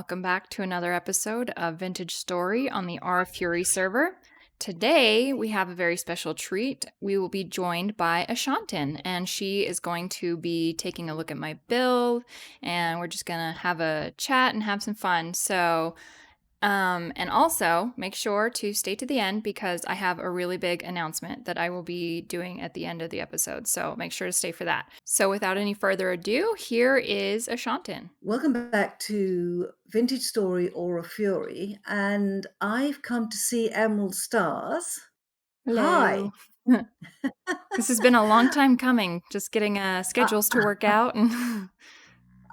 welcome back to another episode of Vintage Story on the R Fury server. Today, we have a very special treat. We will be joined by Ashantin, and she is going to be taking a look at my build, and we're just going to have a chat and have some fun. And also make sure to stay to the end because I have a really big announcement that I will be doing at the end of the episode. So make sure to stay for that. So without any further ado, here is Ashantin. Welcome back to Vintage Story Aura Fury, and I've come to see Emerald Stars. Hi. Hello. This has been a long time coming, just getting schedules to work out.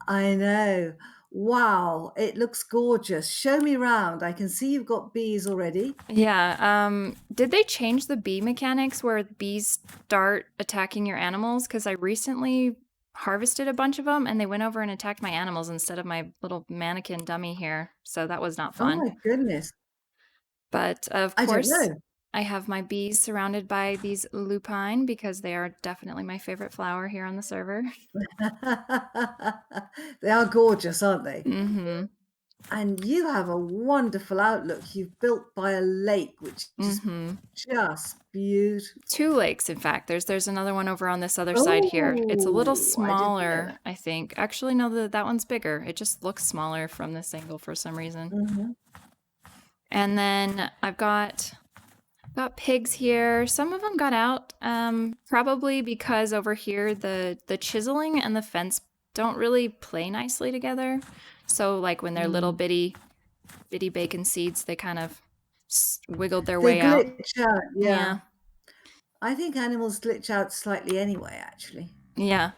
I know. Wow, it looks gorgeous. Show me round. I can see you've got bees already. Yeah. Did they change the bee mechanics where bees start attacking your animals? Because I recently harvested a bunch of them and they went over and attacked my animals instead of my little mannequin dummy here. So that was not Oh fun. my goodness. But of I don't course, know. I have my bees surrounded by these lupine because they are definitely my favorite flower here on the server. They are gorgeous, aren't they? Mm-hmm. And you have a wonderful outlook. You've built by a lake, which is just beautiful. 2 lakes, in fact. There's another one over on this other side here. It's a little Oh, I didn't know smaller, that. I think. Actually, no, that one's bigger. It just looks smaller from this angle for some reason. Mhm. And then I've got pigs here. Some of them got out, probably because over here the chiseling and the fence don't really play nicely together. So like when they're little bitty bacon seeds, they kind of wiggled their way out. They glitch out, yeah. I think animals glitch out slightly anyway, actually. Yeah.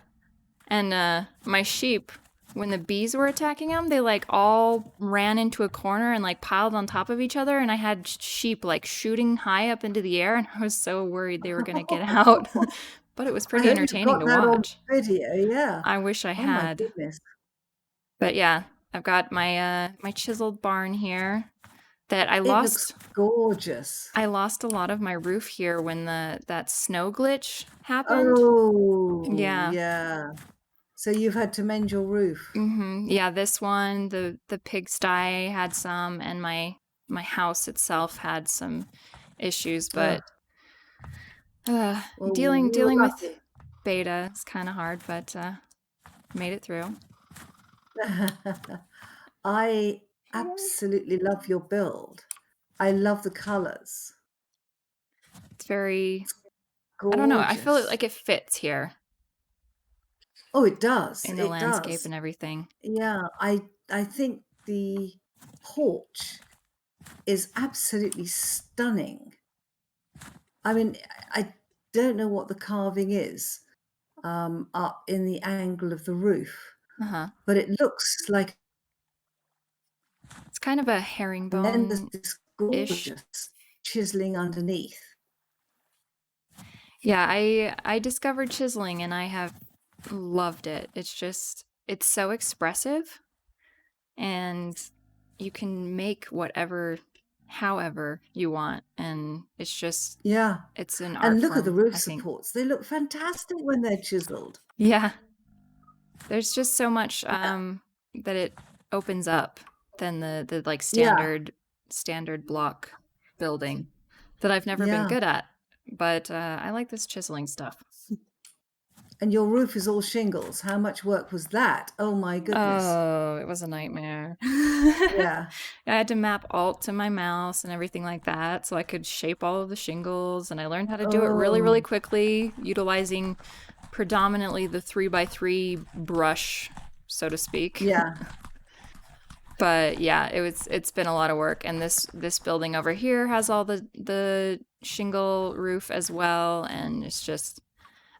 And my sheep, when the bees were attacking them, they like all ran into a corner and like piled on top of each other. And I had sheep like shooting high up into the air, and I was so worried they were going to get out. But it was pretty entertaining to watch. On video, yeah. I wish I Oh my had. goodness. But yeah, I've got my my chiseled barn here that I lost. It looks gorgeous. I lost a lot of my roof here when that snow glitch happened. Oh, Yeah. yeah. So you've had to mend your roof. Yeah, this one, the pigsty had some, and my house itself had some issues, but dealing with beta is kind of hard, but made it through. I absolutely love your build. I love the colors. It's very Gorgeous. I don't know, I feel like it fits here. Oh, it does. In the landscape and everything. Yeah, I think the porch is absolutely stunning. I mean, I don't know what the carving is up in the angle of the roof, but it looks like it's kind of a herringbone this gorgeous chiseling underneath. Yeah, I discovered chiseling and I have loved it. It's so expressive, and you can make however you want, and it's just it's an art and look form, at the roof supports. They look fantastic when they're chiseled. Yeah, there's just so much that it opens up than the like standard block building that I've never been good at, but I like this chiseling stuff. And your roof is all shingles. How much work was that? Oh my goodness. Oh, it was a nightmare. Yeah. I had to map alt to my mouse and everything like that so I could shape all of the shingles, and I learned how to do it really, really quickly, utilizing predominantly the 3x3 brush, so to speak. Yeah. But yeah, it's been a lot of work, and this building over here has all the shingle roof as well, and it's just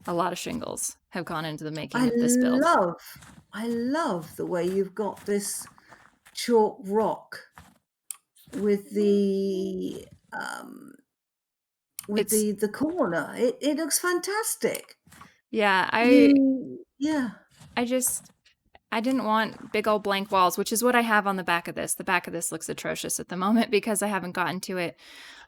a lot of shingles have gone into the making of this build. I love the way you've got this chalk rock with the the corner. It looks fantastic. Yeah, I didn't want big old blank walls, which is what I have on the back of this. The back of this looks atrocious at the moment because I haven't gotten to it.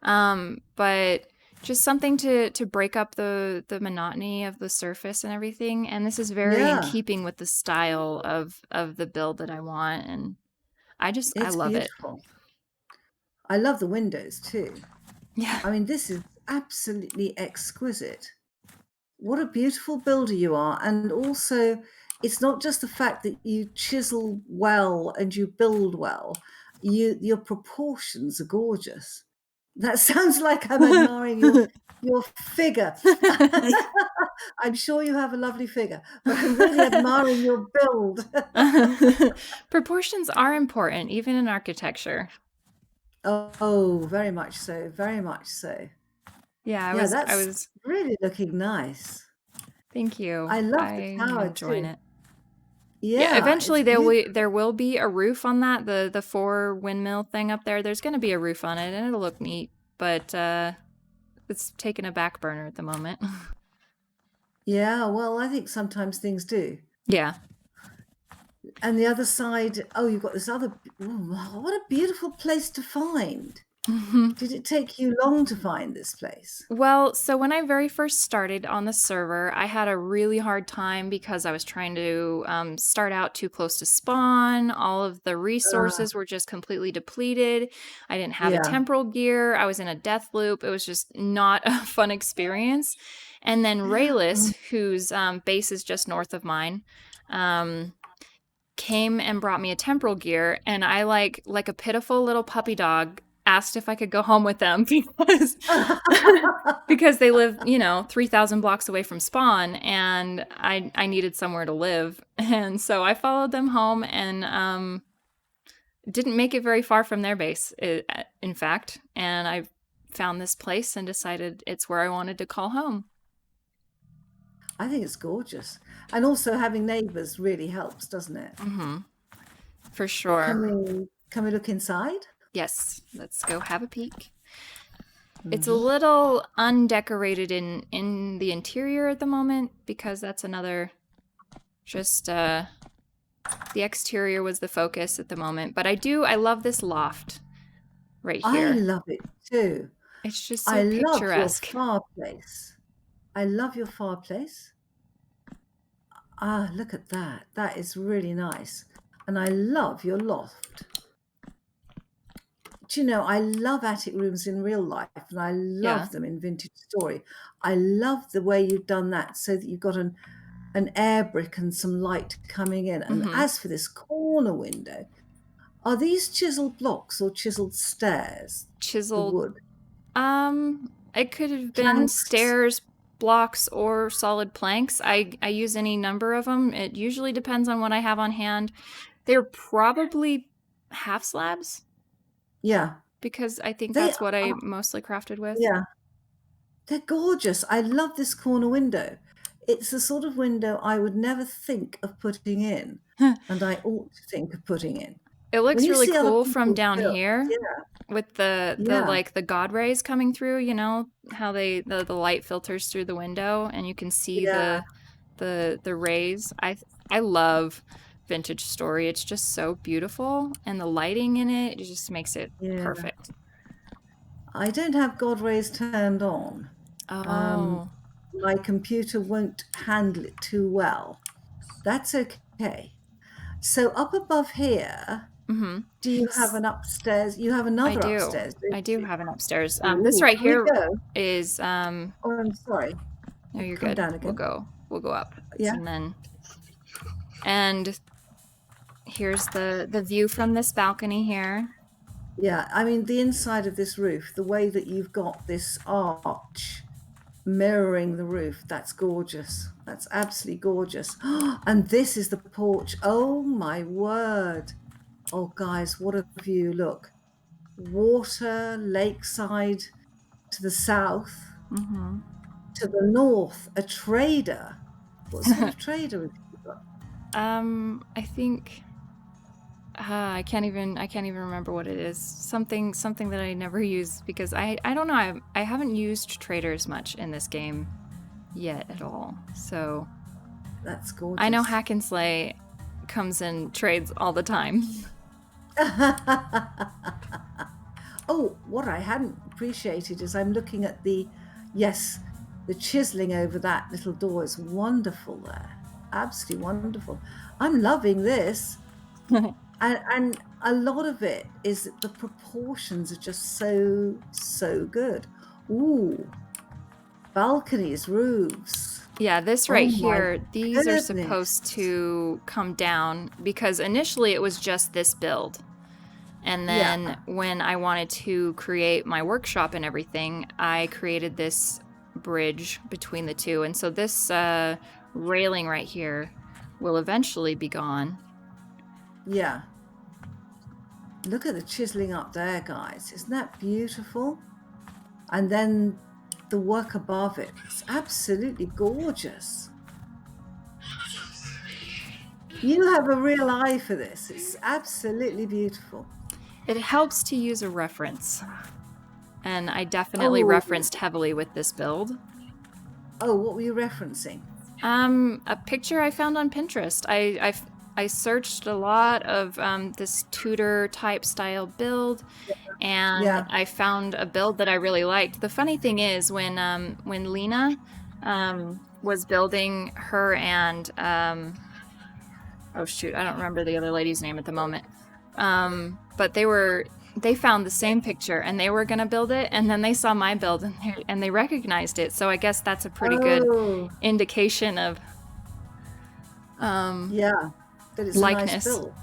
But just something to break up the monotony of the surface and everything. And this is very in keeping with the style of the build that I want. And I It's love it. beautiful. I love the windows too. Yeah. I mean, this is absolutely exquisite. What a beautiful builder you are. And also, it's not just the fact that you chisel well and you build well, your proportions are gorgeous. That sounds like I'm admiring your figure. I'm sure you have a lovely figure, but I'm really admiring your build. Proportions are important, even in architecture. Oh, very much so, very much so. Yeah, Yeah, I that's was really looking nice. thank you. I love the I'm tower enjoying too. it. Yeah, Yeah, it's eventually beautiful. there will be a roof on that, the 4 windmill thing up there. There's gonna be a roof on it and it'll look neat, but it's taking a back burner at the moment. Yeah, well, I think sometimes things do. Yeah. And the other side, oh, you've got this other, oh, what a beautiful place to find. Did it take you long to find this place? Well, so when I very first started on the server, I had a really hard time because I was trying to start out too close to spawn. All of the Uh, resources were just completely depleted. I didn't have a yeah. temporal gear. I was in a death loop. It was just not a fun experience. And then Mm. Rayless, whose base is just north of mine, um, came and brought me a temporal gear, and I like a pitiful little puppy dog asked if I could go home with them because because they live, 3,000 blocks away from spawn and I needed somewhere to live. And so I followed them home and didn't make it very far from their base, in fact, and I found this place and decided it's where I wanted to call home. I think it's gorgeous. And also having neighbors really helps, doesn't it? Mhm. For sure. Can we look inside? Yes, let's go have a peek. It's a Hmm. little undecorated in the interior at the moment because that's another just the exterior was the focus at the moment, but I love this loft right I here. love it too. It's just I so love your picturesque. fireplace. I love your fireplace. Ah, look at that. That is really nice. And I love your loft. Do you know, I love attic rooms in real life and I Yeah. love them in Vintage Story. I love the way you've done that so that you've got an air brick and some light coming in. And Mhm. as for this corner window, are these chiseled blocks or chiseled stairs? The Chiseled. wood? It could have been Planks? stairs, blocks, or solid planks. I use any number of them. It usually depends on what I have on hand. They're probably half slabs Yeah. because I think They that's what I are, mostly crafted with. yeah. They're gorgeous. I love this corner window. It's the sort of window I would never think of putting in, and I ought to think of putting in. It When looks you really see other cool from people down build, here yeah, with the yeah, like the god rays coming through, how the light filters through the window and you can see yeah, the rays. I love Vintage Story. It's just so beautiful and the lighting in it just makes it yeah. perfect. I don't have God rays turned on. Um, Oh. my computer won't handle it too well. That's okay. So up above here, Mhm. do you have an upstairs? You have I another do. upstairs, don't I do you? have an upstairs. This Ooh, right can we here go? is Oh, I'm sorry. no, you're Come good. down again. We'll go up. Yeah. And here's the view from this balcony here. Yeah, I mean, the inside of this roof, the way that you've got this arch mirroring the roof, that's gorgeous. That's absolutely gorgeous. And this is the porch. Oh my word. Oh, guys, what a view. Look, water, lakeside to the south, Mhm. to the north, a trader. What sort of trader have you got? I think I can't even remember what it is. Something that I never use because I don't know. I haven't used traders much in this game yet at all. So That's I know gorgeous. Hack and Slay comes in trades all the time. Oh, what I hadn't appreciated is I'm looking at yes, the chiseling over that little door is wonderful there. Absolutely wonderful. I'm loving this. And a lot of it is that the proportions are just so good. Ooh, balconies, roofs. Yeah, this Oh right my here, these are supposed goodness. to come down because initially it was just this build. And Yeah, then when I wanted to create my workshop and everything, I created this bridge between the two. And so this railing right here will eventually be gone. yeah. Look at the chiseling up there, guys. Isn't that beautiful? And then the work above it. It's absolutely gorgeous. You have a real eye for this. It's absolutely beautiful. It helps to use a reference. And I definitely Oh, referenced heavily with this build. oh, what were you referencing? A picture I found on Pinterest. I searched a lot of this Tudor type style build, and Yeah. I found a build that I really liked. The funny thing is, when Lena was building her and oh shoot, I don't remember the other lady's name at the moment. But they found the same picture and they were gonna build it, and then they saw my build and they recognized it. So I guess that's a pretty good Oh, indication of yeah. That it's a nice likeness. build.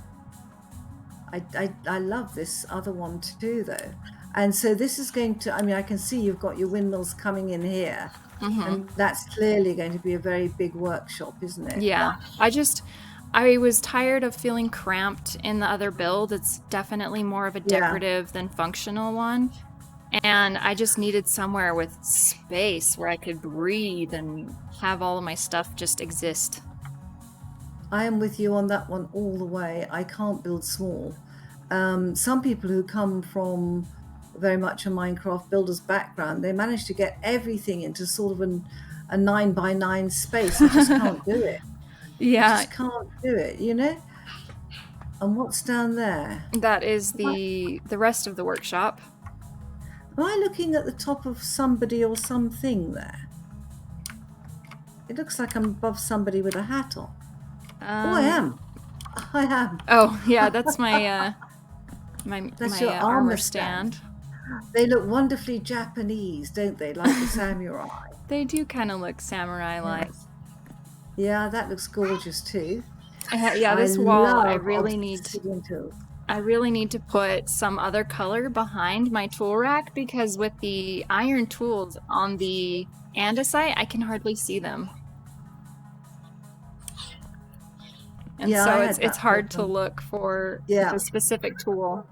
I love this other one too, though. And so this is going to, I mean, I can see you've got your windmills coming in here. And that's clearly going to be a very big workshop, isn't it? Yeah, I was tired of feeling cramped in the other build. It's definitely more of a Yeah. decorative than functional one. And I just needed somewhere with space where I could breathe and have all of my stuff just exist. I am with you on that one all the way. I can't build small. Some people who come from very much a Minecraft builder's background, they manage to get everything into sort of a 9x9 space. I just can't do it. I Yeah, just can't do it, you know? And what's down there? that is the rest of the workshop. Am I looking at the top of somebody or something there? It looks like I'm above somebody with a hat on. Oh, I am. I am. Oh, yeah, that's my my That's my your armor stand. They look wonderfully Japanese, don't they? Like the samurai. They do kind of look samurai-like. Yeah, that looks gorgeous too. Yeah, this wall, I love really need obsidian tools. to put some other color behind my tool rack because with the iron tools on the andesite, I can hardly see them. And Yeah, so I had it's that hard to problem. look for Yeah. the specific tool.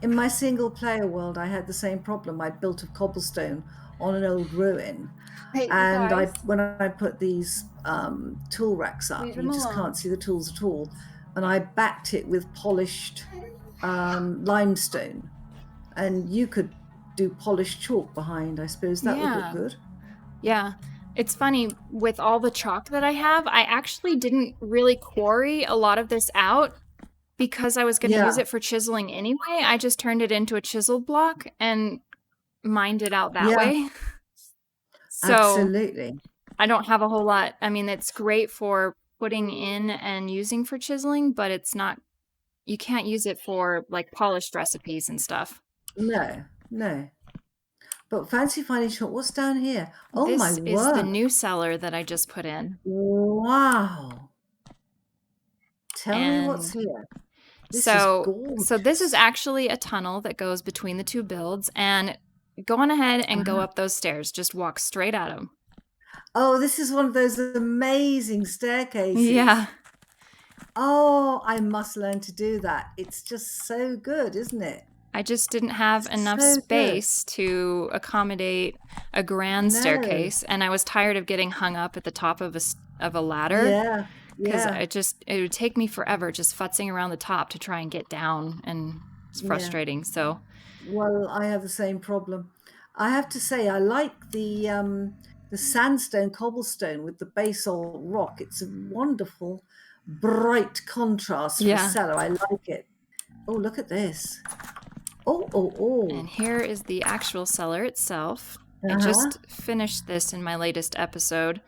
In my single player world, I had the same problem. I built of cobblestone on an old ruin. Hey, you And guys. when I put these tool racks up, Leave you them just alone. can't see the tools at all. And I backed it with polished limestone. And you could do polished chalk behind, I suppose. That would Yeah. look good. Yeah. It's funny, with all the chalk that I have, I actually didn't really quarry a lot of this out because I was going to Yeah. use it for chiseling anyway. I just turned it into a chiseled block and mined it out that Yeah. way. So Absolutely. I don't have a whole lot. I mean, it's great for putting in and using for chiseling, but it's not, you can't use it for like polished recipes and stuff. No, no. But fancy finding shop, what's down here? Oh my This is the word. new cellar that I just put in. Wow. Tell me what's And here. This is so gorgeous. this is actually a tunnel that goes between the two builds, and go on ahead and go up those stairs. Just walk straight at them. Oh, this is one of those amazing staircases. Yeah. Oh, I must learn to do that. It's just so good, isn't it? I just didn't have enough So good. space to accommodate a grand No. staircase, and I was tired of getting hung up at the top of a ladder. Yeah. Because Yeah. it would take me forever just futzing around the top to try and get down, and it's frustrating. So Well, I have the same problem. I have to say, I like the sandstone cobblestone with the basalt rock. It's a wonderful, bright contrast for Yeah. a cellar. I like it. Oh, look at this. Oh. And here is the actual cellar itself. I just finished this in my latest episode,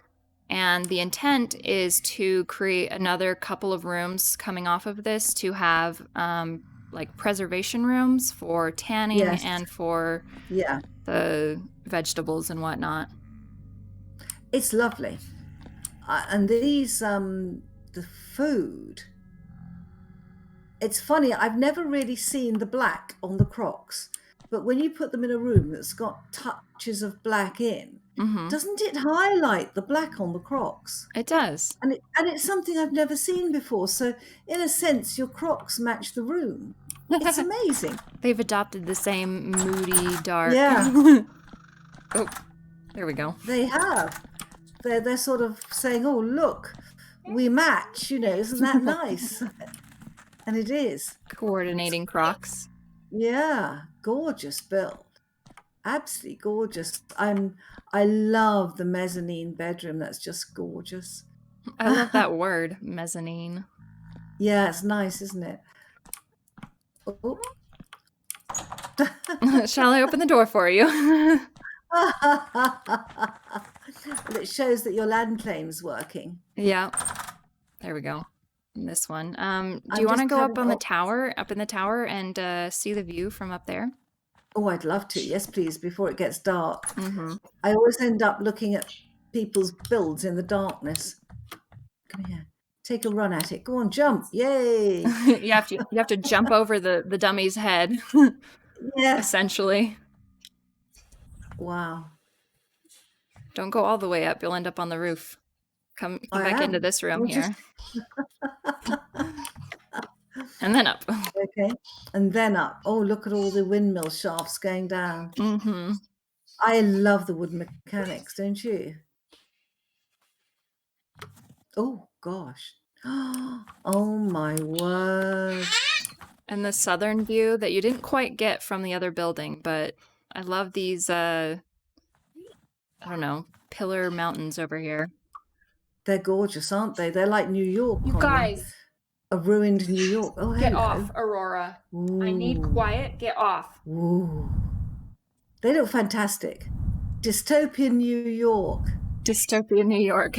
And the intent is to create another couple of rooms coming off of this to have like preservation rooms for tanning Yes. and for Yeah. the vegetables and whatnot. It's lovely. And these, the food, it's funny, I've never really seen the black on the Crocs, but when you put them in a room that's got touches of black in, Hmm. doesn't it highlight the black on the Crocs? It does. And it's something I've never seen before. So in a sense, your Crocs match the room. It's amazing. They've adopted the same moody, dark. Yeah, Oh, there we go. they have. They're sort of saying, "Oh, look, we match." You know, isn't that nice? And it is. Coordinating Crocs. Yeah, gorgeous build. Absolutely gorgeous. I love the mezzanine bedroom. That's just gorgeous. I love that word, mezzanine. Yeah, it's nice, isn't it? Oh. Shall I open the door for you? Well, it shows that your land claim's working. Yeah. There we go. This one. Do I'm you want to just go up having on the oh, tower, up in the tower, and see the view from up there? oh, I'd love to. Yes, please, before it gets dark. Mm-hmm. I always end up looking at people's builds in the darkness. Come here. Take a run at it. Go on, jump. Yay. You have to jump over the dummy's head, Yeah. essentially. Wow. Don't go all the way up. You'll end up on the roof. Come back into this room here. And then up. Okay. And then up. Oh, look at all the windmill shafts going down. Mm-hmm. I love the wood mechanics, don't you? Oh, gosh. Oh, my word. And the southern view that you didn't quite get from the other building, but I love these, I don't know, pillar mountains over here. They're gorgeous, aren't they? They're like New York. You guys, a ruined New York. Oh, get hello. off, Aurora. Ooh. I need quiet. Get off. Ooh. They look fantastic. Dystopian New York. Dystopian New York.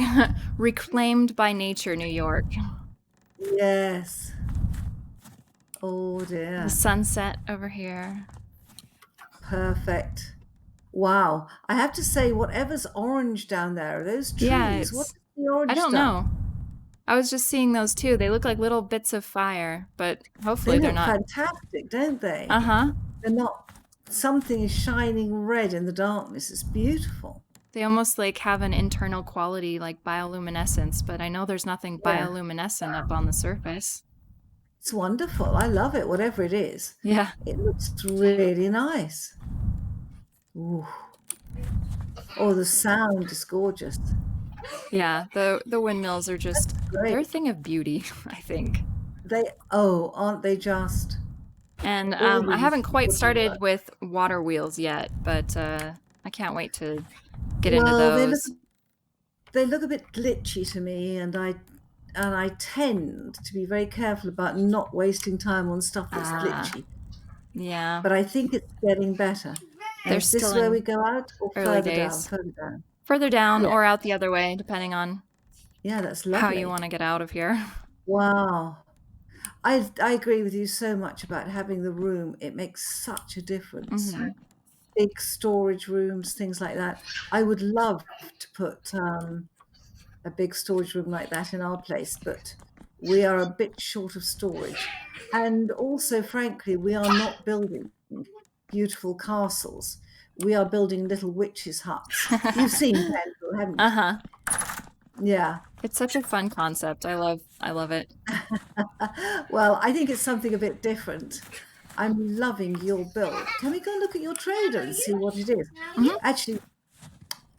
Reclaimed by nature New York. Yes. Oh, dear. The sunset over here. Perfect. Wow. I have to say, whatever's orange down there, are those trees? Yeah, What's the orange I don't stuff? know. I was just seeing those too. They look like little bits of fire, but hopefully They they're look not. fantastic, don't they? Uh-huh. They're not. Something is shining red in the darkness. It's beautiful. They almost like have an internal quality like bioluminescence, but I know there's nothing bioluminescent up on the surface. It's wonderful. I love it, whatever it is. Yeah. It looks really nice. Ooh. Oh, the sound is gorgeous. Yeah, the windmills are just, they're a thing of beauty, I think. Aren't they just? And I haven't quite started with water wheels yet, but I can't wait to get into those. They look a bit glitchy to me, and I tend to be very careful about not wasting time on stuff that's glitchy. Yeah. But I think it's getting better. Is this where we go out or further down? Further down. Further down or out the other way, depending on that's lovely. How you want to get out of here. Wow. I agree with you so much about having the room. It makes such a difference. Mm-hmm. Big storage rooms, things like that. I would love to put a big storage room like that in our place, but we are a bit short of storage. And also, frankly, we are not building beautiful castles. We are building little witches' huts. You've seen Pendle, haven't you? Uh-huh. Yeah. It's such a fun concept. I love it. Well, I think it's something a bit different. I'm loving your build. Can we go and look at your trader and see what it is? Mm-hmm. Actually,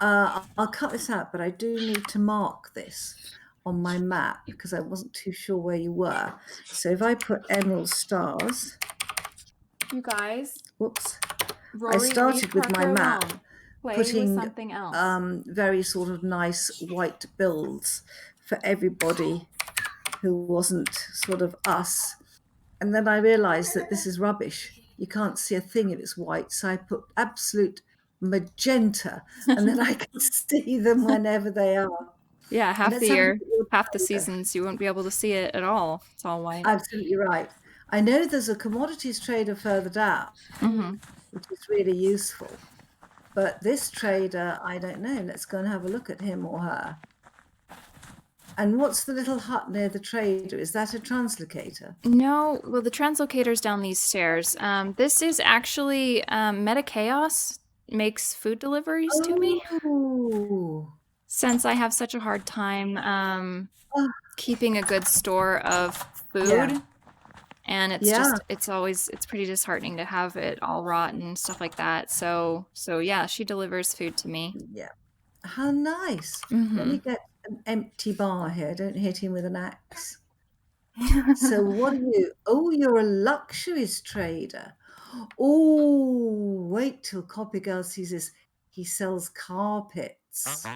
I'll cut this out, but I do need to mark this on my map because I wasn't too sure where you were. So if I put emerald stars. You guys. Whoops. Rory, I started with my map. Putting something else. very sort of nice white builds for everybody who wasn't sort of us. And then I realized that this is rubbish. You can't see a thing if it's white. So I put absolute magenta, and then I can see them whenever they are. Yeah, And half let's the have a look year, at your half the trader. seasons, you wouldn't be able to see it at all. It's all white. Absolutely right. I know there's a commodities trader further down, Hmm. which is really useful. But this trader, I don't know. Let's go and have a look at him or her. And what's the little hut near the trader? Is that a translocator? No, well, the translocator's down these stairs. This is actually Meta Chaos makes food deliveries to me Oh, since I have such a hard time oh, keeping a good store of yeah, food. And yeah, it's pretty disheartening to have it all rot and stuff like that. So yeah, she delivers food to me. yeah. How nice. Let me Hmm. get an empty bar here. Don't hit him with an axe. So what are you? Oh, you're a luxuries trader. Oh, wait till Copy Girl sees this. He sells carpets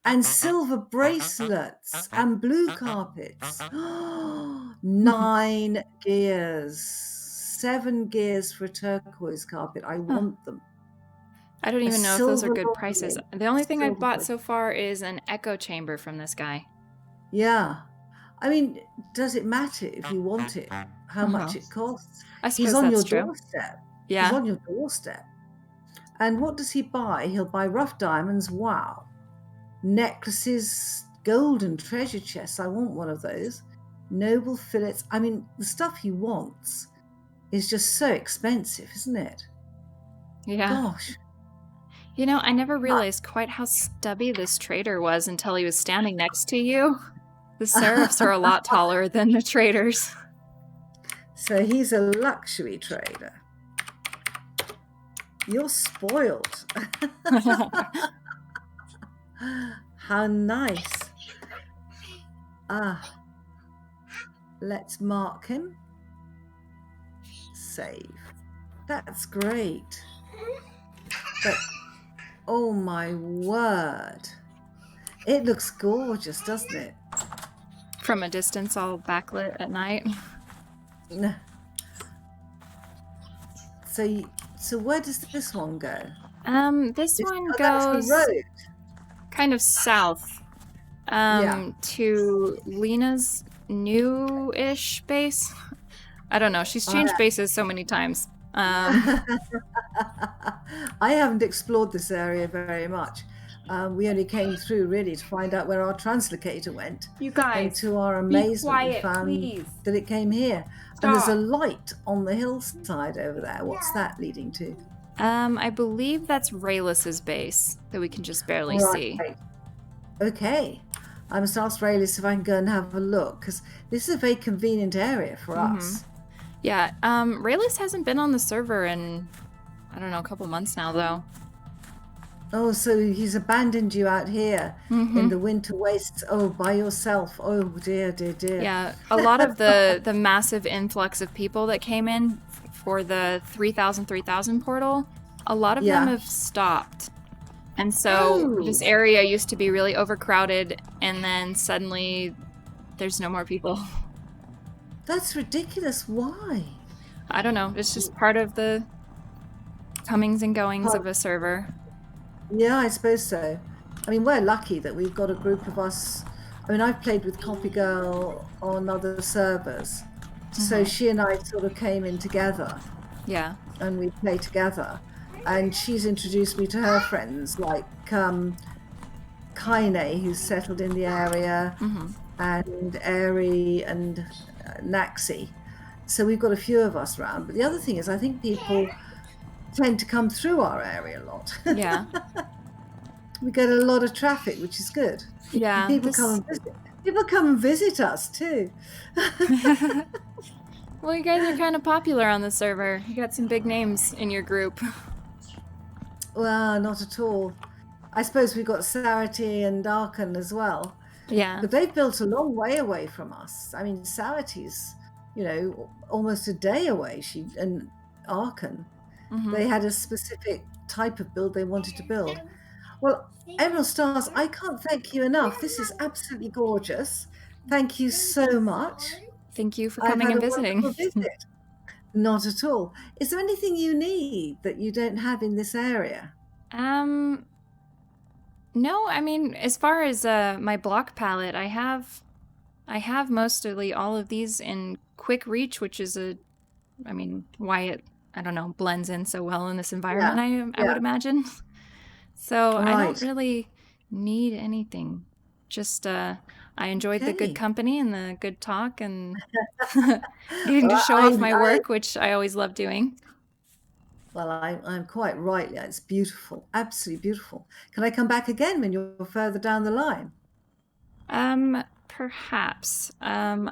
and silver bracelets and blue carpets. 9 gears. 7 gears for a turquoise carpet. I Huh. want them. I don't A even know if those are silver good prices. lining. The only thing I've Silver bought bracelet. so far is an echo chamber from this guy. Yeah. I mean, does it matter if you want it, how much Uh-huh. it costs? I He's suppose on your that's true. doorstep. He's Yeah. on your doorstep. And what does he buy? He'll buy rough diamonds. Wow. Necklaces, golden treasure chests. I want one of those. Noble fillets. I mean, the stuff he wants is just so expensive, isn't it? Yeah. Gosh. You know, I never But- realized quite how stubby this trader was until he was standing next to you. The seraphs are a lot taller than the traders. So he's a luxury trader. You're spoiled. How nice. Ah, let's mark him. Save. That's great. But, oh my word. It looks gorgeous, doesn't it? From a distance, all backlit at night. So where does this one go? This one That's the goes road. kind of south, Yeah. to Lena's new-ish base. I don't know. She's changed bases so many times. I haven't explored this area very much. We only came through really to find out where our translocator went. You guys, and to our be amazement, we quiet, found please. that it came here. And there's a Stop. light on the hillside over there. What's that leading to? I believe that's Raylis's base that we can just barely see. Right. Okay. I must ask Raylis if I can go and have a look, because this is a very convenient area for us. Yeah, Raylis hasn't been on the server in, I don't know, a couple months now, though. Oh, so he's abandoned you out here in the winter wastes. Oh, by yourself. Oh, dear, dear, dear. Yeah, a lot of the massive influx of people that came in for the 3000 portal, a lot of them have stopped. And so this area used to be really overcrowded, and then suddenly there's no more people. That's ridiculous. Why? I don't know. It's just part of the comings and goings of a server. Yeah, I suppose so. I mean, we're lucky that we've got a group of us. I mean, I've played with Copy Girl on other servers. So she and I sort of came in together. Yeah. And we play together. And she's introduced me to her friends, like Kaine, who's settled in the area, and Airy and Naxi. So we've got a few of us around. But the other thing is, I think people tend to come through our area a lot. Yeah. We get a lot of traffic, which is good. Yeah. And people come and visit us too. Well, you guys are kind of popular on the server. You got some big names in your group. Well, not at all. I suppose we've got Sarati and Darken as well. Yeah. But they've built a long way away from us. I mean, Sarati's, almost a day away. And Arkan. They had a specific type of build they wanted to build. Well, Emerald Stars, I can't thank you enough. This is absolutely gorgeous. Thank you so much. Thank you for coming and visiting. Visit. Not at all. Is there anything you need that you don't have in this area? No, I mean, as far as my block palette, I have mostly all of these in quick reach, which is I mean, why it, I don't know, blends in so well in this Yeah, environment, I would yeah. imagine. So I don't Right. really need anything. Just I enjoyed the good Okay. company and the good talk and getting to Well, show off my work, which I always love doing. I'm quite right. Yeah, it's beautiful, absolutely beautiful. Can I come back again when you're further down the line? Perhaps. I'm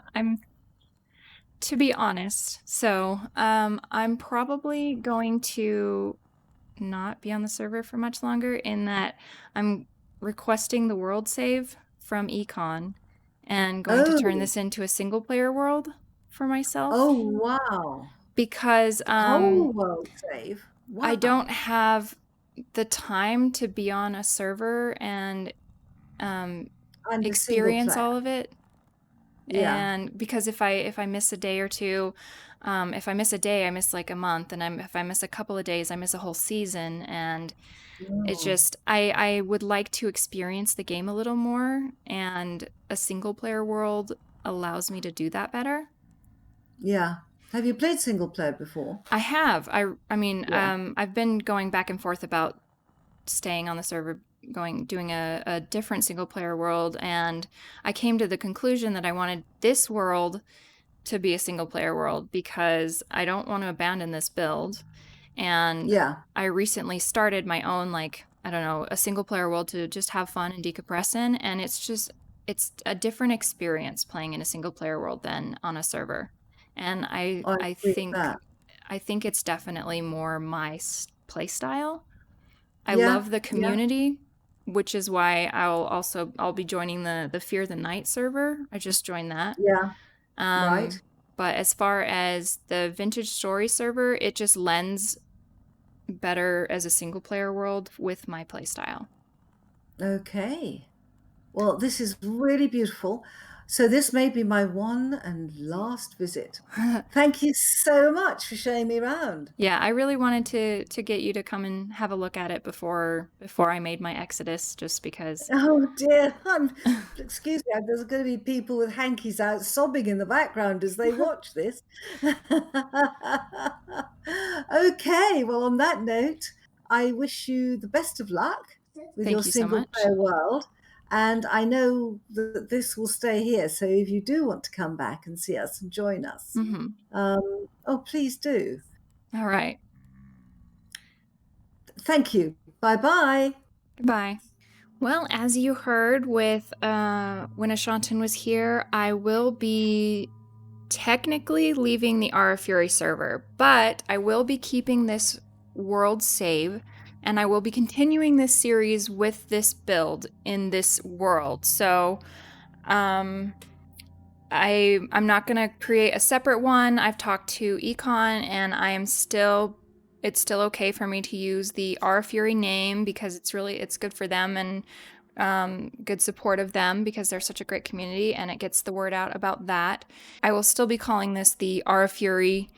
To be honest, so I'm probably going to not be on the server for much longer in that I'm requesting the world save from Econ and going to turn Oh, this into a single player world for myself oh, wow. because The whole world save. I don't Wow. have the time to be on a server and um, And a single experience player. all of it. Yeah. And because if I miss a day or two, if I miss a day, I miss like a month, and if I miss a couple of days, I miss a whole season. And it's Mm. just I would like to experience the game a little more, and a single player world allows me to do that better. Yeah. Have you played single player before? I have. I mean, Yeah. I've been going back and forth about staying on the server, doing a different single player world, and I came to the conclusion that I wanted this world to be a single player world because I don't want to abandon this build. And Yeah. I recently started my own, like, I don't know, a single player world to just have fun and decompress in. And it's a different experience playing in a single player world than on a server. And I agree with that. I think it's definitely more my play style. I Yeah. love the Yeah. community, which is why I'll be joining the Fear the Night server. I just joined that. Yeah. Right. Um, but as far as the Vintage Story server, it just lends better as a single player world with my playstyle. Okay. Well, this is really beautiful. So this may be my one and last visit. Thank you so much for showing me around. Yeah, I really wanted to get you to come and have a look at it before I made my exodus, just because. Oh dear, excuse me, there's going to be people with hankies out sobbing in the background as they watch this. Okay, well, on that note, I wish you the best of luck with your Thank you so single much. player world. And I know that this will stay here. So if you do want to come back and see us and join us, oh, please do. All right. Thank you. Bye bye. Goodbye. Well, as you heard with when Ashantin was here, I will be technically leaving the Ara Fury server, but I will be keeping this world save, and I will be continuing this series with this build in this world. So, um, I'm not gonna create a separate one. I've talked to Econ, and it's still okay for me to use the Ara Fury name because it's good for them and good support of them because they're such a great community and it gets the word out about that. I will still be calling this the Ara Fury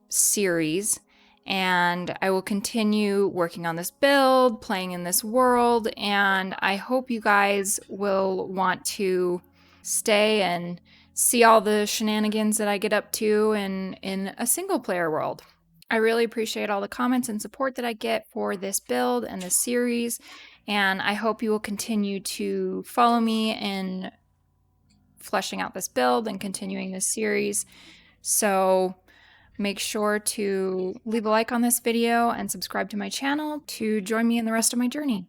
series, and I will continue working on this build, playing in this world, and I hope you guys will want to stay and see all the shenanigans that I get up to in a single player world. I really appreciate all the comments and support that I get for this build and this series, and I hope you will continue to follow me in fleshing out this build and continuing this series. So make sure to leave a like on this video and subscribe to my channel to join me in the rest of my journey.